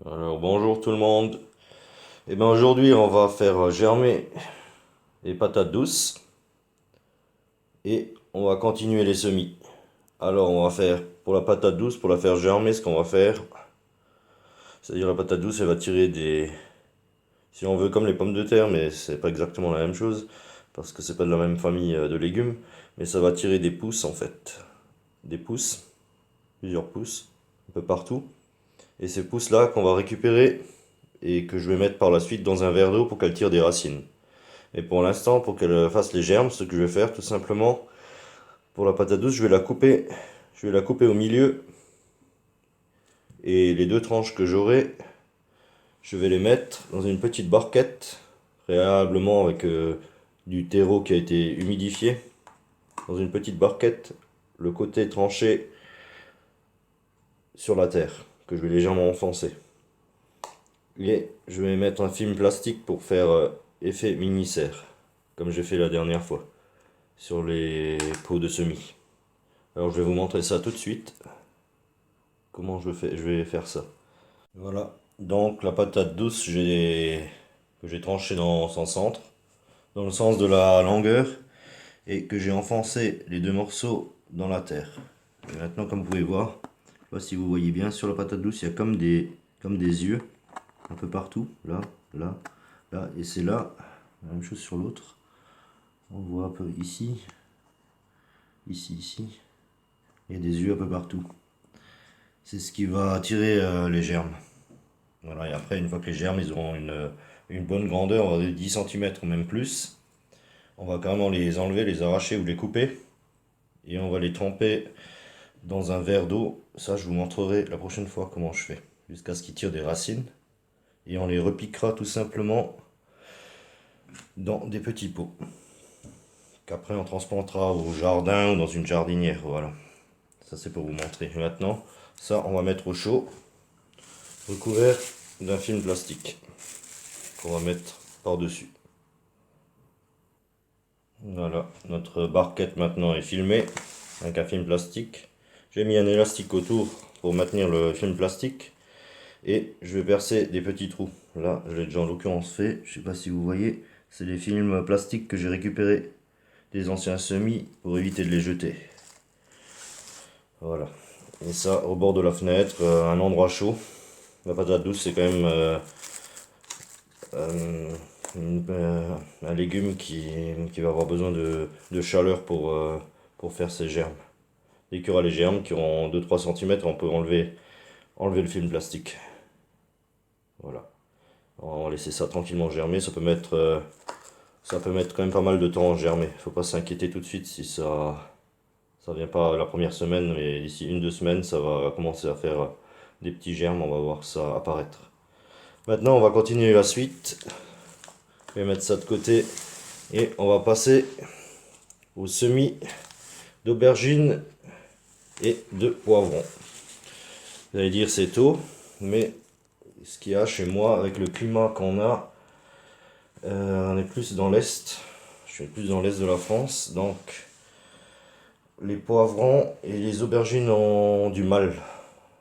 Alors bonjour tout le monde. Et bien aujourd'hui on va faire germer les patates douces et on va continuer les semis. Alors on va faire pour la patate douce, pour la faire germer, ce qu'on va faire, c'est-à-dire la patate douce elle va tirer des, si on veut comme les pommes de terre, mais c'est pas exactement la même chose parce que c'est pas de la même famille de légumes, mais ça va tirer des pousses en fait, des pousses, plusieurs pousses, un peu partout. Et ces pousses là qu'on va récupérer et que je vais mettre par la suite dans un verre d'eau pour qu'elles tirent des racines. Et pour l'instant, pour qu'elle fasse les germes, ce que je vais faire tout simplement, pour la patate douce, je vais la couper au milieu et les deux tranches que j'aurai, je vais les mettre dans une petite barquette, préalablement avec du terreau qui a été humidifié, dans une petite barquette, le côté tranché sur la terre, que je vais légèrement enfoncer. Et je vais mettre un film plastique pour faire effet mini-serre, comme j'ai fait la dernière fois, sur les pots de semis. Alors je vais vous montrer ça tout de suite. Comment je vais faire ça. Voilà. Donc la patate douce, que j'ai tranchée dans son centre, dans le sens de la longueur, et que j'ai enfoncé les deux morceaux dans la terre. Et maintenant, comme vous pouvez voir, je sais pas si vous voyez bien, sur la patate douce, il y a comme des yeux, un peu partout, là, là, là, et c'est là, la même chose sur l'autre. On voit un peu ici, ici, ici. Il y a des yeux un peu partout. C'est ce qui va attirer les germes. Voilà, et après, une fois que les germes ils auront une bonne grandeur, on va dire 10 centimètres ou même plus, on va carrément les enlever, les arracher ou les couper. Et on va les tremper dans un verre d'eau. Ça, je vous montrerai la prochaine fois comment je fais. Jusqu'à ce qu'ils tirent des racines. Et on les repiquera tout simplement dans des petits pots. Qu'après, on transplantera au jardin ou dans une jardinière. Voilà. Ça, c'est pour vous montrer. Et maintenant, ça, on va mettre au chaud, recouvert d'un film plastique qu'on va mettre par-dessus. Voilà, notre barquette maintenant est filmée avec un film plastique. J'ai mis un élastique autour pour maintenir le film plastique et je vais percer des petits trous. Là, je l'ai déjà en l'occurrence fait, je sais pas si vous voyez, c'est des films plastiques que j'ai récupérés des anciens semis pour éviter de les jeter. Voilà, et ça au bord de la fenêtre, un endroit chaud. La patate douce, c'est quand même euh, un légume qui va avoir besoin de chaleur pour faire ses germes. Dès qu'il y aura les germes qui auront 2-3 cm, on peut enlever le film plastique. Voilà. On va laisser ça tranquillement germer. Ça peut mettre quand même pas mal de temps à germer. Faut pas s'inquiéter tout de suite si ça vient pas la première semaine, mais d'ici 1-2 semaines, ça va commencer à faire des petits germes. On va voir ça apparaître. Maintenant, on va continuer la suite. Je vais mettre ça de côté et on va passer aux semis d'aubergines et de poivrons. Vous allez dire c'est tôt, mais ce qu'il y a chez moi avec le climat qu'on a, on est plus dans l'est. Je suis plus dans l'est de la France, donc les poivrons et les aubergines ont du mal.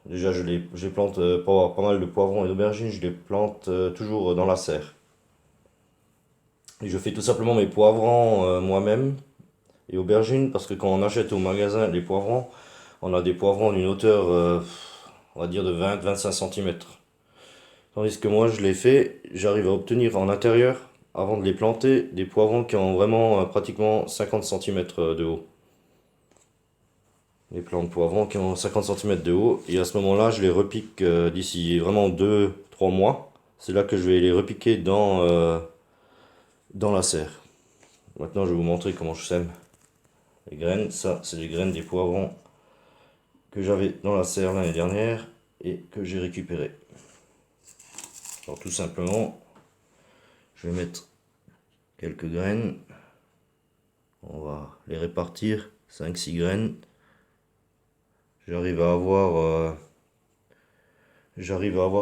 Déjà, je les plante pas mal de poivrons et d'aubergines, je les plante toujours dans la serre. Et je fais tout simplement mes poivrons moi-même et aubergines parce que quand on achète au magasin les poivrons, on a des poivrons d'une hauteur, on va dire de 20-25 cm. Tandis que moi, je les fais, j'arrive à obtenir en intérieur, avant de les planter, des poivrons qui ont vraiment pratiquement 50 cm de haut. Les plants de poivrons qui ont 50 cm de haut. Et à ce moment-là, je les repique d'ici vraiment 2-3 mois. C'est là que je vais les repiquer dans la serre. Maintenant, je vais vous montrer comment je sème les graines. Ça, c'est les graines des poivrons que j'avais dans la serre l'année dernière et que j'ai récupéré. Alors tout simplement, je vais mettre quelques graines. On va les répartir, 5-6 graines. J'arrive à avoir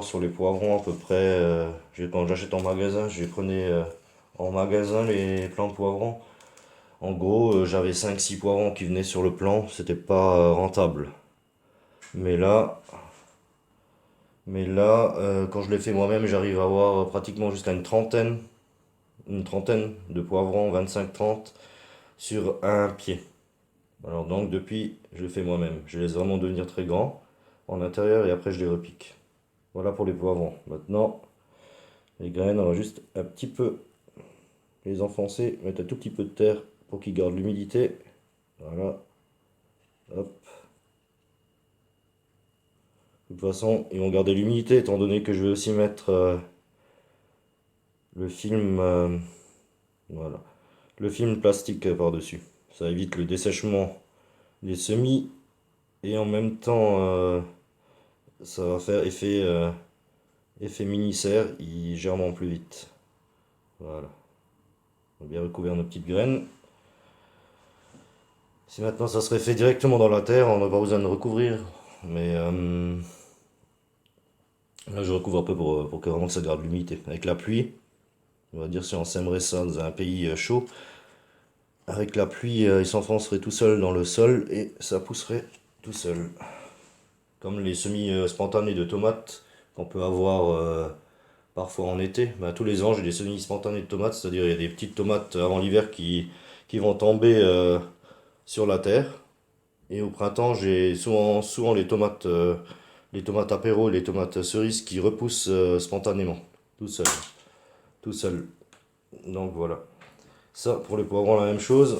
sur les poivrons à peu près, quand j'achète en magasin, je les prenais en magasin les plants de poivrons. En gros, j'avais 5-6 poivrons qui venaient sur le plant, c'était pas rentable. Mais là, Mais là, quand je l'ai fait moi-même, j'arrive à avoir pratiquement jusqu'à une trentaine de poivrons, 25-30 sur un pied. Alors donc depuis, je le fais moi-même. Je les laisse vraiment devenir très grands en intérieur et après je les repique. Voilà pour les poivrons. Maintenant, les graines, on va juste un petit peu les enfoncer, mettre un tout petit peu de terre pour qu'ils gardent l'humidité. Voilà, hop. De toute façon, ils vont garder l'humidité étant donné que je vais aussi mettre le film, voilà, le film plastique par-dessus. Ça évite le dessèchement des semis et en même temps, ça va faire effet mini-serre, ils germent plus vite. Voilà, on a bien recouvert nos petites graines. Si maintenant ça serait fait directement dans la terre, on n'a pas besoin de recouvrir. Mais là, je recouvre un peu pour que vraiment ça garde l'humidité. Avec la pluie, on va dire si on sèmerait ça dans un pays chaud, avec la pluie, il s'enfoncerait tout seul dans le sol et ça pousserait tout seul. Comme les semis spontanés de tomates qu'on peut avoir parfois en été. Ben, tous les ans, j'ai des semis spontanés de tomates, c'est-à-dire il y a des petites tomates avant l'hiver qui vont tomber sur la terre. Et au printemps, j'ai souvent les tomates apéro, les tomates cerises qui repoussent spontanément, tout seul, tout seul. Donc voilà. Ça, pour les poivrons, la même chose.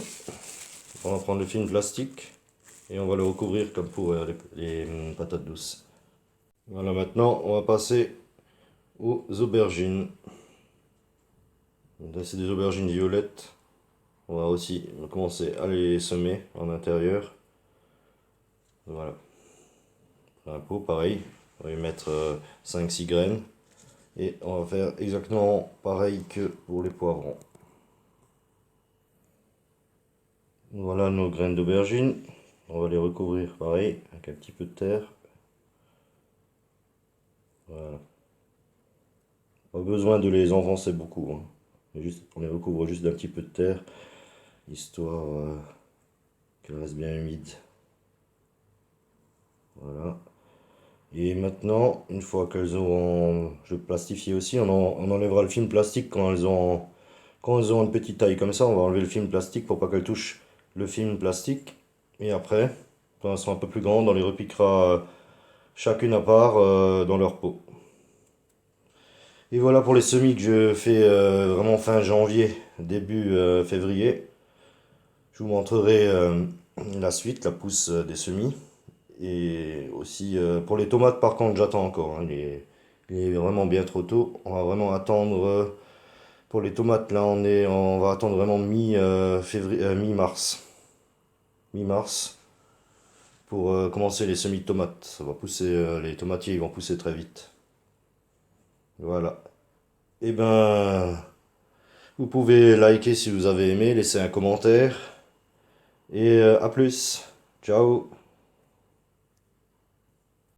On va prendre le film plastique et on va le recouvrir comme pour les patates douces. Voilà, maintenant, on va passer aux aubergines. Là, c'est des aubergines violettes. On va aussi commencer à les semer en intérieur. Voilà. Un pot, pareil. On va y mettre 5-6 graines. Et on va faire exactement pareil que pour les poivrons. Voilà nos graines d'aubergine. On va les recouvrir pareil, avec un petit peu de terre. Voilà. Pas besoin de les enfoncer beaucoup, hein. On les recouvre juste d'un petit peu de terre, histoire qu'elles restent bien humides. Voilà. Et maintenant, une fois qu'elles auront... Je vais plastifier aussi, on enlèvera le film plastique quand elles ont une petite taille comme ça. On va enlever le film plastique pour pas qu'elles touchent le film plastique. Et après, quand elles seront un peu plus grandes, on les repiquera chacune à part dans leur pot. Et voilà pour les semis que je fais vraiment fin janvier, début février. Je vous montrerai la suite, la pousse des semis. Et aussi pour les tomates, par contre, j'attends encore, hein. Il est vraiment bien trop tôt. On va vraiment attendre. Pour les tomates, là, on va attendre vraiment mi-mars. Mi-mars pour commencer les semis de tomates. Ça va pousser, les tomatiers, ils vont pousser très vite. Voilà. Et ben, vous pouvez liker si vous avez aimé, laisser un commentaire. Et à plus. Ciao.